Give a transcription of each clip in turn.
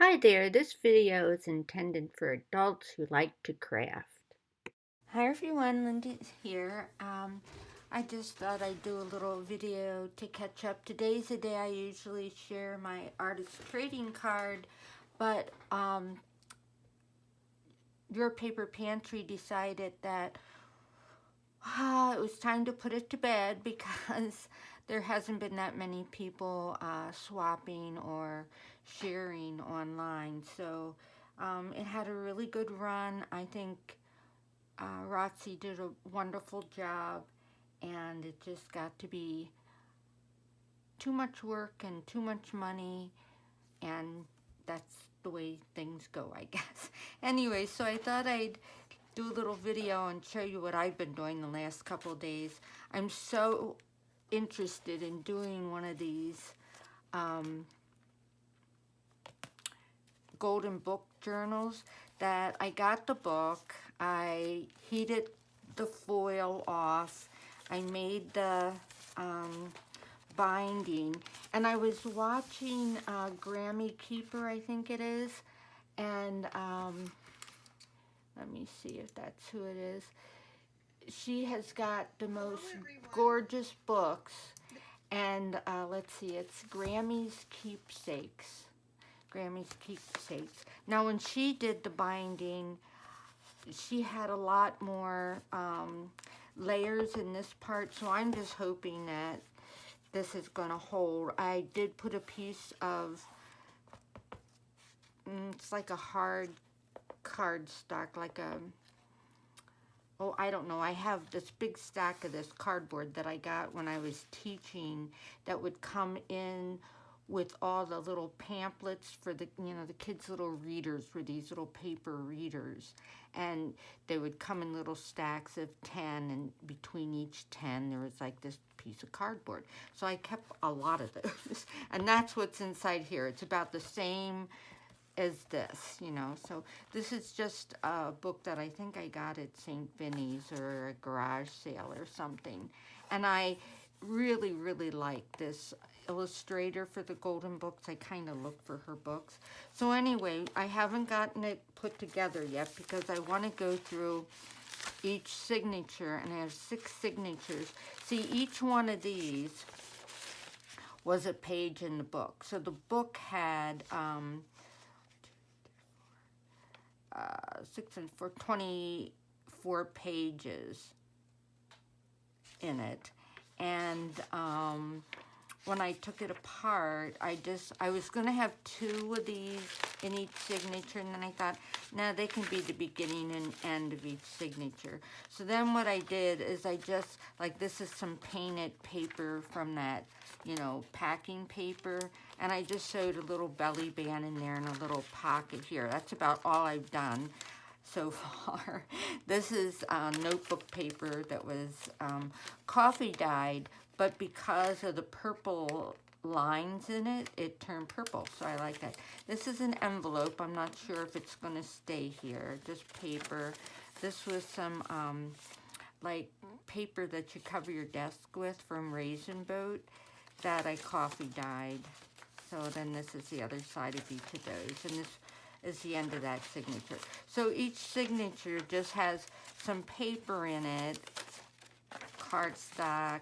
Hi there, this video is intended for adults who like to craft. Hi everyone, Linda here. I just thought I'd do a little video to catch up. Today's the day I usually share my artist trading card, but Your Paper Pantry decided that it was time to put it to bed because there hasn't been that many people swapping or sharing online. So it had a really good run. I think Roxy did a wonderful job, and it just got to be too much work and too much money, and that's the way things go, I guess. Anyway, so I thought I'd do a little video and show you what I've been doing the last couple of days. I'm so interested in doing one of these golden book journals that I got the book, I heated the foil off, I made the binding, and I was watching Grammy Keeper, I think it is, and let me see if that's who it is. She has got the most gorgeous books, and let's see, it's Grammy's Keepsakes. Grammy's Keepsakes. Now, when she did the binding, she had a lot more layers in this part, so I'm just hoping that this is going to hold. I did put a piece of, it's like a hard cardstock, like a, oh, I don't know. I have this big stack of this cardboard that I got when I was teaching that would come in with all the little pamphlets for the, the kids' little readers, for these little paper readers. And they would come in little stacks of 10, and between each 10 there was like this piece of cardboard. So I kept a lot of those. And that's what's inside here. It's about the same as this, So this is just a book that I think I got at St. Vinny's or a garage sale or something. And I really, really like this illustrator for the golden books. I kind of look for her books. So anyway, I haven't gotten it put together yet because I want to go through each signature, and I have 6 signatures. See, each one of these was a page in the book. So the book had 6 and 4, 24 pages in it. And when I took it apart, I was going to have 2 of these in each signature, and then I thought, no, they can be the beginning and end of each signature. So then what I did is I just, like, this is some painted paper from that, packing paper, and I just sewed a little belly band in there and a little pocket here. That's about all I've done so far. This is notebook paper that was coffee dyed, but because of the purple lines in it, it turned purple, so I like that. This is an envelope. I'm not sure if it's going to stay here. Just paper. This was some like paper that you cover your desk with from Raisin Boat that I coffee dyed. So then this is the other side of each of those, and this is the end of that signature. So each signature just has some paper in it, cardstock.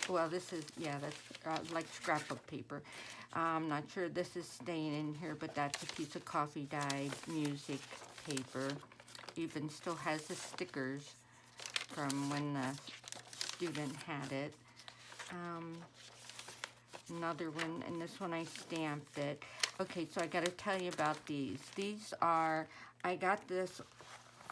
Well, this is, yeah, that's like scrapbook paper. I'm not sure this is staying in here, but that's a piece of coffee dyed music paper. Even still has the stickers from when the student had it. Another one, and this one I stamped it. Okay, so I got to tell you about these. These are, I got this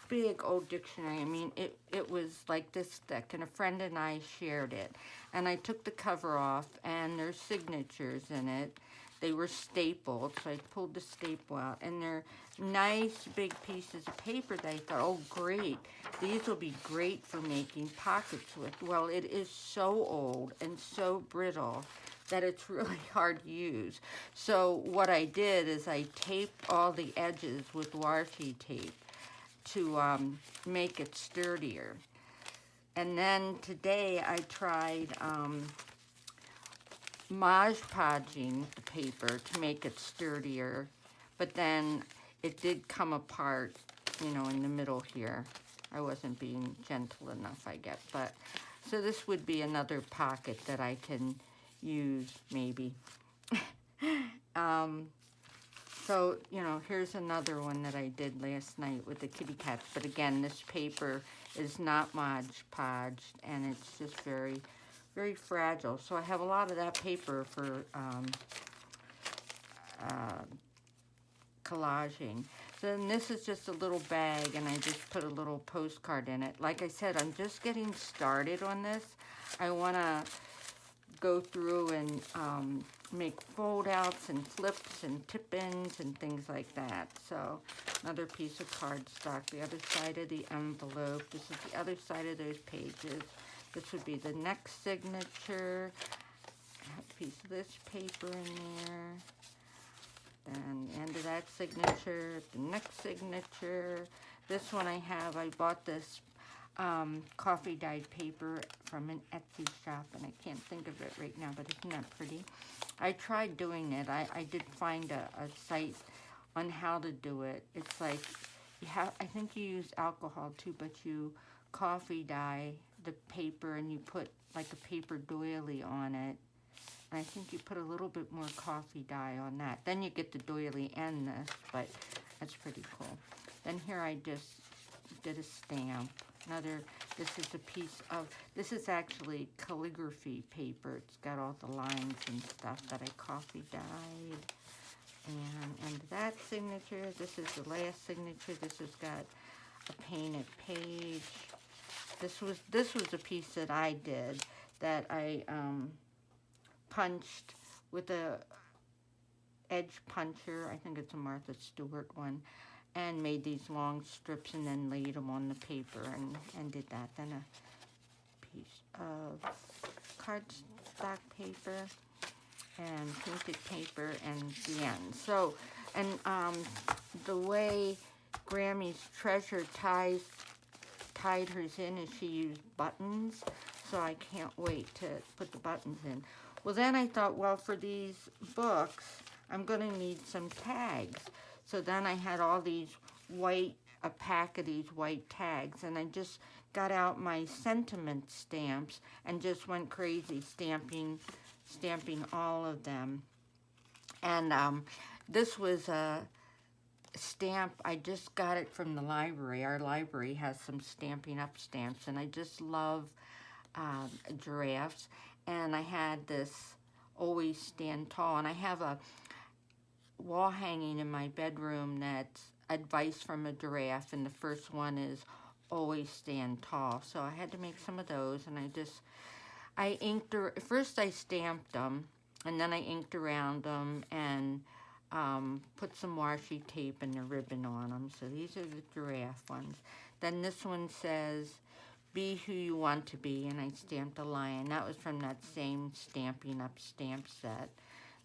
big old dictionary. I mean, it was like this thick, and a friend and I shared it. And I took the cover off, and there's signatures in it. They were stapled, so I pulled the staple out, and they're nice big pieces of paper that I thought, oh great, these will be great for making pockets with. Well, it is so old and so brittle that it's really hard to use. So what I did is I taped all the edges with washi tape to make it sturdier. And then today I tried Mod Podging the paper to make it sturdier. but then it did come apart, you know, in the middle here. I wasn't being gentle enough, I guess. But so this would be another pocket that I can use maybe. So, you know, here's another one that I did last night with the kitty cats. But again, this paper is not Mod Podge, and it's just very, very fragile. So I have a lot of that paper for collaging. So then this is just a little bag, and I just put a little postcard in it. Like I said, I'm just getting started on this. I want to go through and make fold outs and flips and tip-ins and things like that. So another piece of cardstock, the other side of the envelope. This is the other side of those pages. This would be the next signature. I have a piece of this paper in there. Then the end of that signature, the next signature. This one I bought this coffee dyed paper from an Etsy shop, and I can't think of it right now, but isn't that pretty? I tried doing it. I did find a site on how to do it. It's like I think you use alcohol too, but you coffee dye the paper and you put like a paper doily on it. And I think you put a little bit more coffee dye on that. Then you get the doily and this, but that's pretty cool. Then here I just did a stamp. This is a piece of, this is actually calligraphy paper. It's got all the lines and stuff that I coffee dyed. And that signature, this is the last signature. This has got a painted page. This was a piece that I did that I punched with a edge puncher. I think it's a Martha Stewart one. And made these long strips and then laid them on the paper and did that. Then a piece of cardstock paper and painted paper and the end. So, and the way Grammy's Treasure tied hers in is she used buttons. So I can't wait to put the buttons in. Well, then I thought, well, for these books, I'm going to need some tags. So then I had all these a pack of these white tags, and I just got out my sentiment stamps and just went crazy stamping all of them. And this was a stamp, I just got it from the library. Our library has some Stampin' Up stamps, and I just love giraffes. And I had this Always Stand Tall, and I have a wall hanging in my bedroom that's advice from a giraffe, and the first one is always stand tall. So I had to make some of those, and I inked, first I stamped them, and then I inked around them and put some washi tape and a ribbon on them. So these are the giraffe ones. Then this one says, be who you want to be, and I stamped a lion. That was from that same Stampin' Up stamp set.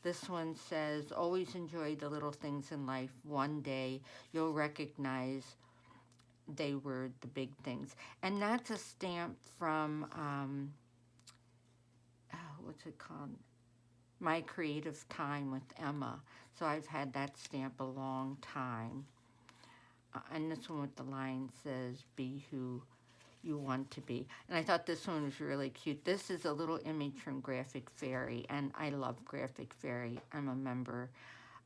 This one says, always enjoy the little things in life. One day you'll recognize they were the big things. And that's a stamp from, what's it called? My Creative Time with Emma. So I've had that stamp a long time. And this one with the line says, be who you want to be. And I thought this one was really cute. This is a little image from Graphic Fairy, and I love Graphic Fairy. I'm a member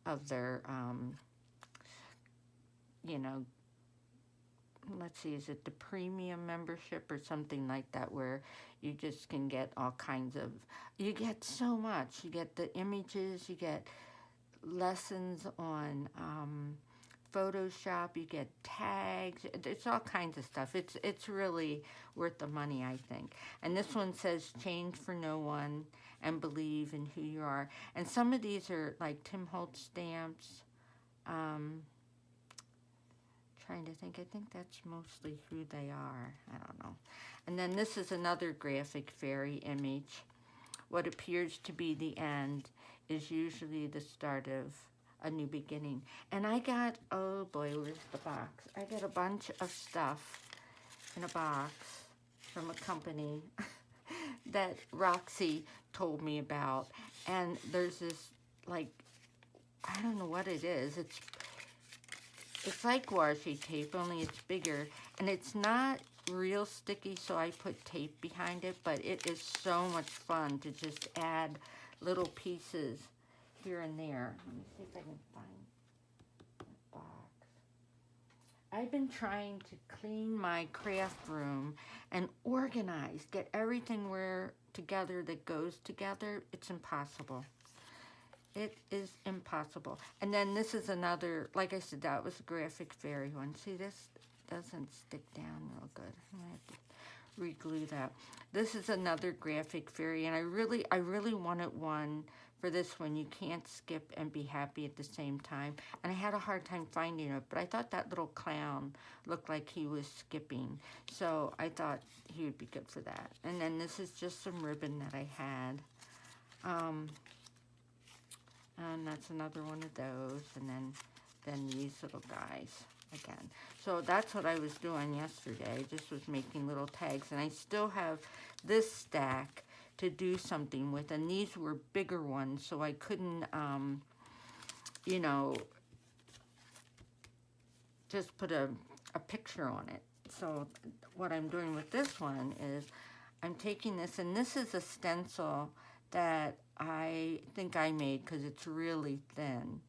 of their, you know, let's see, is it the premium membership or something like that, where you just can get all kinds of, you get so much. You get the images, you get lessons on Photoshop, you get tags, it's all kinds of stuff. It's really worth the money, I think. And this one says, change for no one and believe in who you are. And some of these are like Tim Holtz stamps. Trying to think, I think that's mostly who they are. I don't know. And then this is another Graphic Fairy image. What appears to be the end is usually the start of a new beginning. And I got, oh boy, where's the box? I got a bunch of stuff in a box from a company that Roxy told me about. And there's this, like, I don't know what it is. It's It's like washi tape, only it's bigger, and it's not real sticky, so I put tape behind it, but it is so much fun to just add little pieces here and there. Let me see if I can find the box. I've been trying to clean my craft room and organize, get everything where together that goes together. It's impossible. It is impossible. And then this is another, like I said, that was a graphic fairy one. See, this doesn't stick down real good. I'm gonna have to re-glue that. This is another graphic fairy, and I really wanted one for this one. You can't skip and be happy at the same time. And I had a hard time finding it, but I thought that little clown looked like he was skipping. So I thought he would be good for that. And then this is just some ribbon that I had. And that's another one of those, and then these little guys again. So that's what I was doing yesterday. I just was making little tags, and I still have this stack to do something with, and these were bigger ones, so I couldn't, you know, just put a picture on it. So what I'm doing with this one is I'm taking this, and this is a stencil that I think I made because it's really thin.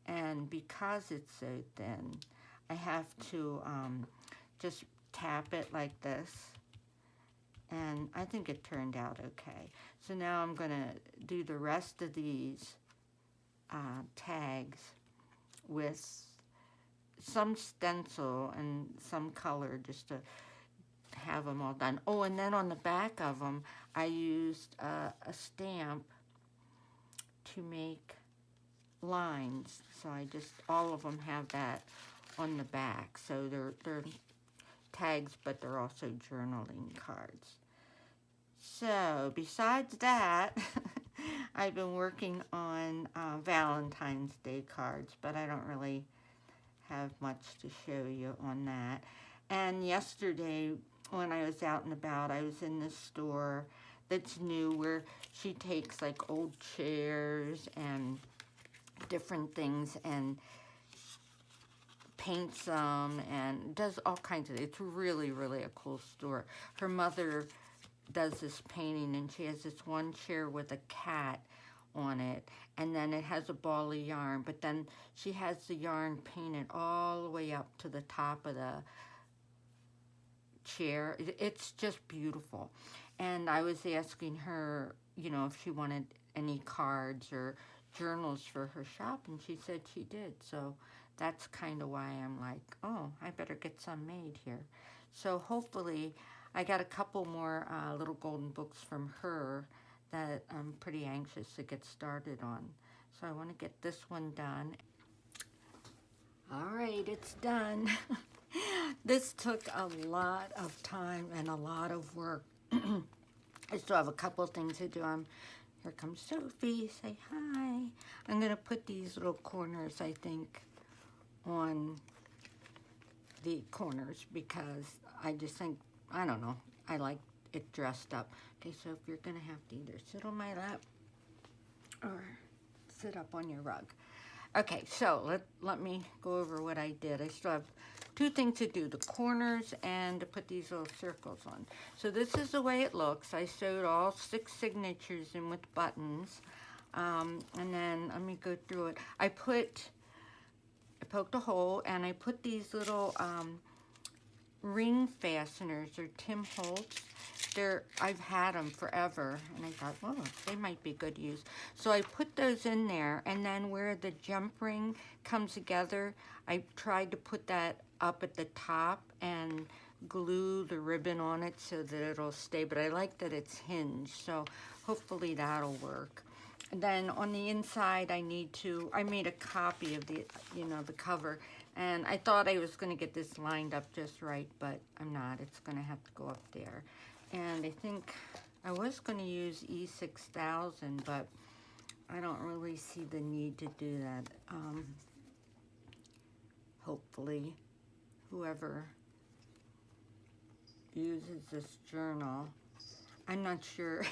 And because it's so thin, I have to just tap it like this. And I think it turned out okay. So now I'm going to do the rest of these tags with some stencil and some color just to have them all done. Oh, and then on the back of them, I used a stamp to make lines. So I just, all of them have that on the back. So they're tags, but they're also journaling cards. So besides that, I've been working on Valentine's Day cards, but I don't really have much to show you on that. And yesterday, when I was out and about, I was in this store that's new where she takes like old chairs and different things and paints them and does all kinds of, it's really a cool store. Her mother does this painting, and she has this one chair with a cat on it, and then it has a ball of yarn, but then she has the yarn painted all the way up to the top of the chair. It's just beautiful. And I was asking her, you know, if she wanted any cards or journals for her shop, and she said she did. So that's kind of why I'm like, oh, I better get some made here. So hopefully I got a couple more little golden books from her that I'm pretty anxious to get started on. So I want to get this one done. All right, it's done. This took a lot of time and a lot of work. I still have a couple things to do. Here comes Sophie, say hi. I'm gonna put these little corners, I think, on the corners because I just think, I don't know, I like it dressed up. Okay, so if you're gonna have to either sit on my lap or sit up on your rug. Okay, so let me go over what I did. I still have two things to do, the corners and to put these little circles on. So this is the way it looks. I sewed all 6 signatures in with buttons. And then let me go through it. I poked a hole and I put these little ring fasteners. They're Tim Holtz. I've had them forever, and I thought, well, they might be good use. So I put those in there, and then where the jump ring comes together, I tried to put that up at the top and glue the ribbon on it so that it'll stay, but I like that it's hinged, so hopefully that'll work. And then on the inside, I made a copy of the, the cover, and I thought I was going to get this lined up just right, but I'm not. It's going to have to go up there. And I think I was going to use E6000, but I don't really see the need to do that. Hopefully, whoever uses this journal, I'm not sure.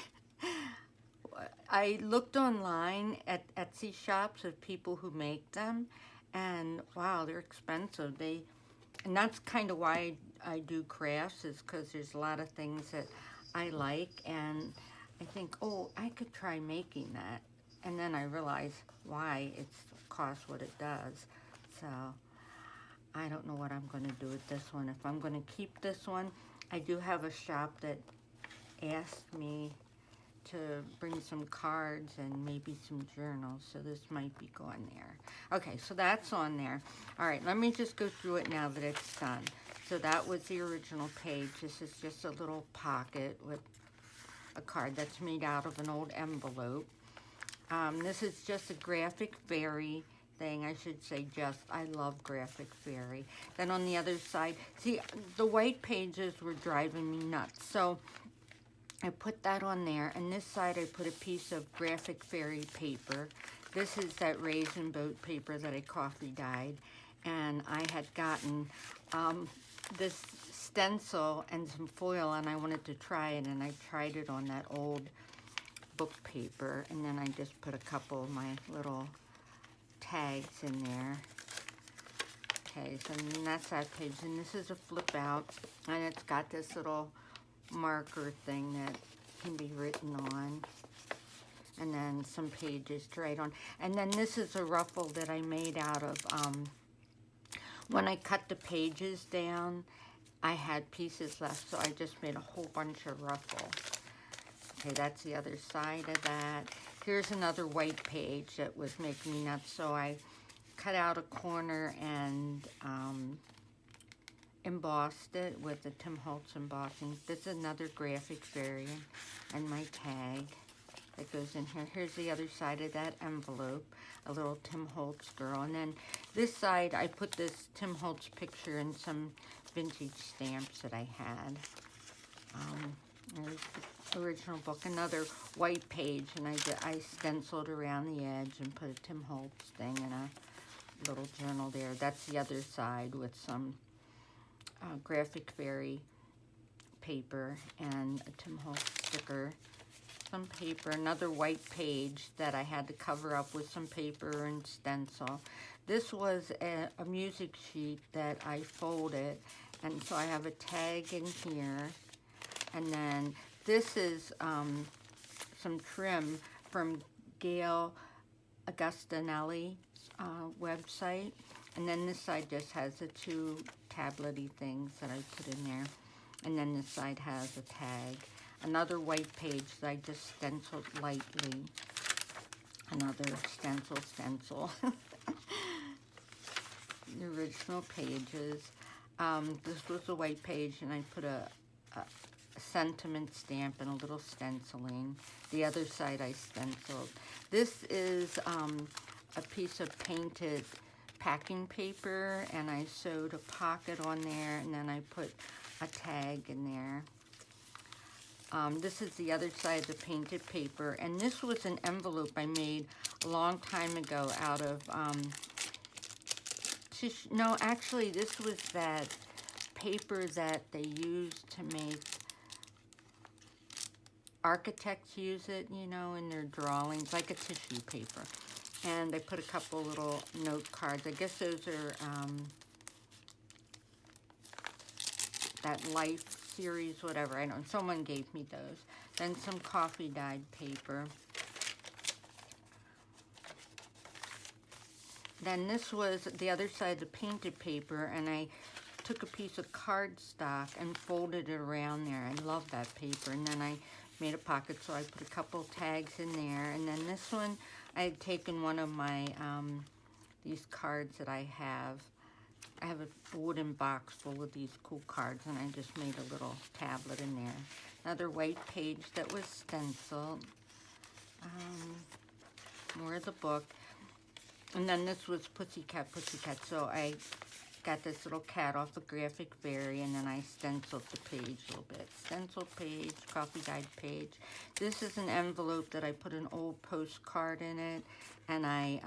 I looked online at Etsy shops of people who make them, And wow, they're expensive. And that's kind of why I do crafts, is because there's a lot of things that I like, and I think, oh, I could try making that. And then I realize why it's costs what it does. So I don't know what I'm going to do with this one. If I'm going to keep this one, I do have a shop that asked me to bring some cards and maybe some journals, so this might be going there. Okay, so that's on there. All right, let me just go through it now that it's done. So that was the original page. This is just a little pocket with a card that's made out of an old envelope. This is just a graphic fairy thing. I should say just, I love graphic fairy. Then on the other side, see, the white pages were driving me nuts. So I put that on there, and this side I put a piece of graphic fairy paper. This is that raisin boat paper that I coffee dyed, and I had gotten this stencil and some foil, and I wanted to try it, and I tried it on that old book paper, and then I just put a couple of my little tags in there. Okay, so then that's that page, and this is a flip out, and it's got this little marker thing that can be written on, and then some pages to write on. And then this is a ruffle that I made out of, when I cut the pages down, I had pieces left, so I just made a whole bunch of ruffle. Okay, that's the other side of that. Here's another white page that was making me nuts, so I cut out a corner and embossed it with the Tim Holtz embossing. This is another graphic variant, and my tag that goes in here. Here's the other side of that envelope, a little Tim Holtz girl. And then this side, I put this Tim Holtz picture and some vintage stamps that I had. There's the original book, another white page, and I stenciled around the edge and put a Tim Holtz thing in a little journal there. That's the other side with some graphic fairy paper and a Tim Holtz sticker, some paper, another white page that I had to cover up with some paper and stencil. This was a music sheet that I folded, and so I have a tag in here, and then this is some trim from Gail Augustinelli's website. And then this side just has the two tablet-y things that I put in there. And then this side has a tag. Another white page that I just stenciled lightly. Another stencil. The original pages. This was a white page, and I put a sentiment stamp and a little stenciling. The other side I stenciled. This is a piece of painted packing paper, and I sewed a pocket on there, and then I put a tag in there. This is the other side of the painted paper, and this was an envelope I made a long time ago out of, no, actually, this was that paper that they used to make, architects use it, you know, in their drawings, like a tissue paper. And I put a couple little note cards. I guess those are that Life series, whatever. I don't know. Someone gave me those. Then some coffee dyed paper. Then this was the other side of the painted paper, and I took a piece of cardstock and folded it around there. I love that paper. And then I made a pocket, so I put a couple tags in there. And then this one, I had taken one of my, these cards that I have a wooden box full of these cool cards, and I just made a little tablet in there. Another white page that was stenciled. More of the book. And then this was Pussycat. So I got this little cat off a graphic fairy, and then I stenciled the page a little bit. Stenciled page, coffee dyed page. This is an envelope that I put an old postcard in it, and I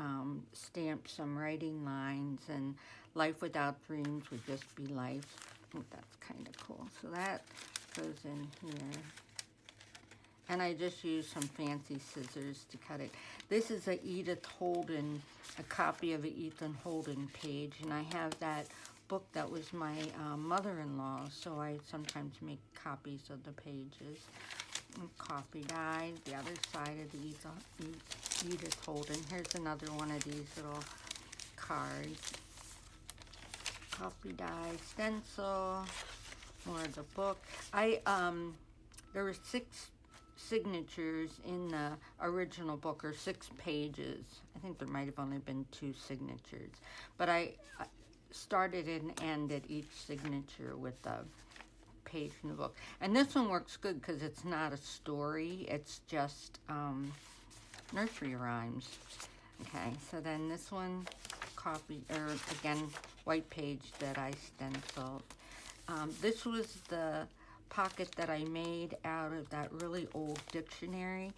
stamped some writing lines, and life without dreams would just be life. I think that's kind of cool. So that goes in here. and I just used some fancy scissors to cut it. This is a copy of a Ethan Holden page, and I have that book that was my mother-in-law, so I sometimes make copies of the pages. And coffee dyed, the other side of the Edith Holden. Here's another one of these little cards. Coffee dye stencil, more of the book. There were 6 signatures in the original book, or 6 pages. I think there might have only been 2 signatures, but I started and ended each signature with a page in the book. And this one works good because it's not a story, it's just nursery rhymes. Okay, so then this one, again, white page that I stenciled. This was the pocket that I made out of that really old dictionary,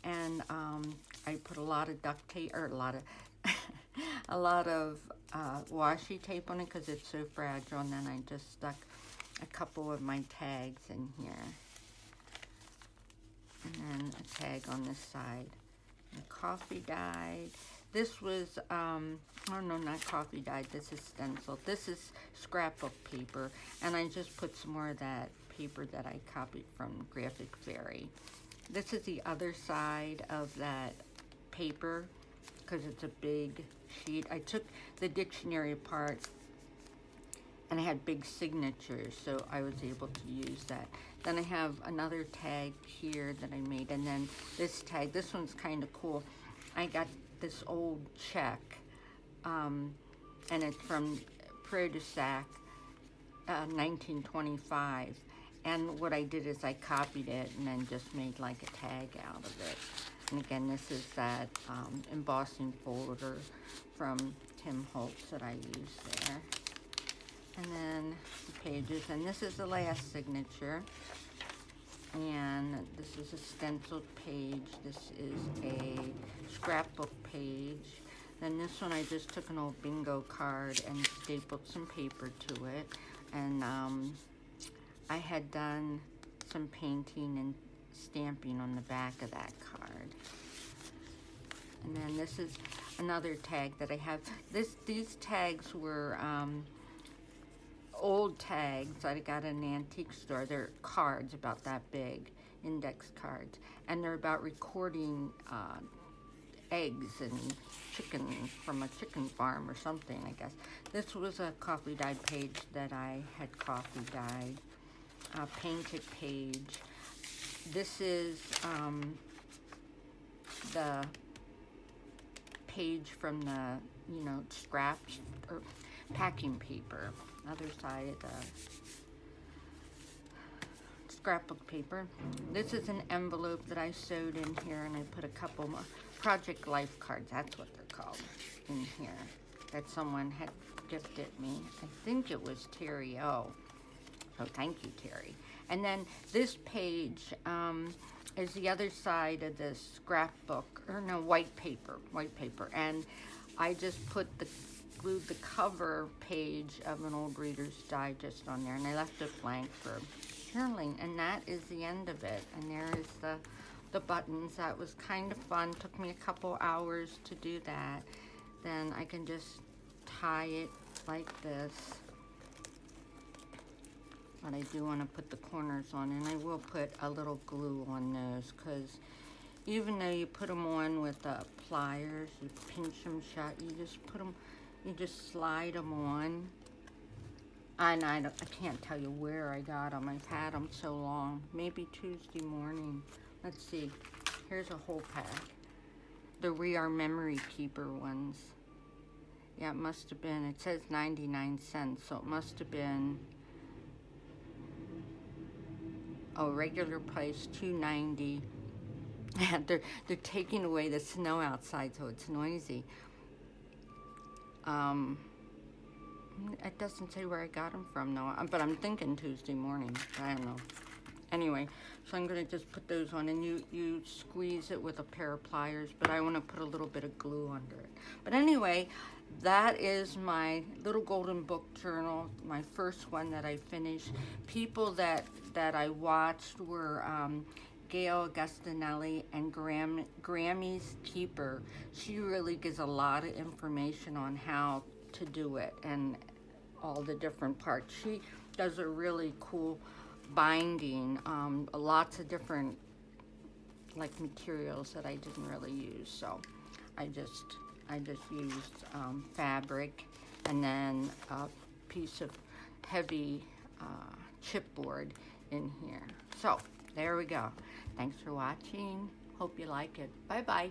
and I put a lot of duct tape, or a lot of washi tape on it because it's so fragile, and then I just stuck a couple of my tags in here, and then a tag on this side. And coffee dyed. This was, oh no, not coffee dyed, this is stenciled. This is scrapbook paper, and I just put some more of that paper that I copied from Graphic Fairy. This is the other side of that paper, because it's a big sheet. I took the dictionary apart, and I had big signatures, so I was able to use that. Then I have another tag here that I made, and then this tag, this one's kind of cool. I got this old check, and it's from Prairie du Sac, 1925. And what I did is I copied it and then just made like a tag out of it. And again, this is that embossing folder from Tim Holtz that I used there. And then the pages, and this is the last signature. And this is a stenciled page. This is a scrapbook page. Then this one I just took an old bingo card and stapled some paper to it. And I had done some painting and stamping on the back of that card. And then this is another tag that I have. These tags were old tags I got at an antique store. They're cards about that big, index cards, and they're about recording eggs and chicken from a chicken farm or something, I guess. This was a coffee dyed page that I had coffee dyed, a painted page. This is the page from the, scraps or packing paper. Other side of the scrapbook paper. This is an envelope that I sewed in here, and I put a couple more Project Life cards, that's what they're called, in here, that someone had gifted me. I think it was Terry O. So thank you, Terry. And then this page is the other side of the scrapbook, or no, white paper, and I just glued the cover page of an old Reader's Digest on there, and I left it blank for journaling, and that is the end of it. And there is the buttons. That was kind of fun. Took me a couple hours to do that. Then I can just tie it like this. But I do want to put the corners on, and I will put a little glue on those, because even though you put them on with pliers, you pinch them shut, you just slide them on. And I can't tell you where I got them. I've had them so long. Maybe Tuesday morning. Let's see. Here's a whole pack. The We Are Memory Keeper ones. Yeah, it must have been, it says 99 cents, so it must have been, regular price, $2.90. they're taking away the snow outside, so it's noisy. It doesn't say where I got them from, though, but I'm thinking Tuesday morning. I don't know. Anyway, so I'm going to just put those on, and you squeeze it with a pair of pliers, but I want to put a little bit of glue under it. But anyway, that is my little golden book journal, my first one that I finished. People that I watched were Gail Agustinelli and Grammy's keeper. She really gives a lot of information on how to do it and all the different parts. She does a really cool binding, lots of different like materials that I didn't really use. So I just used fabric and then a piece of heavy chipboard in here. So there we go. Thanks for watching. Hope you like it. Bye bye.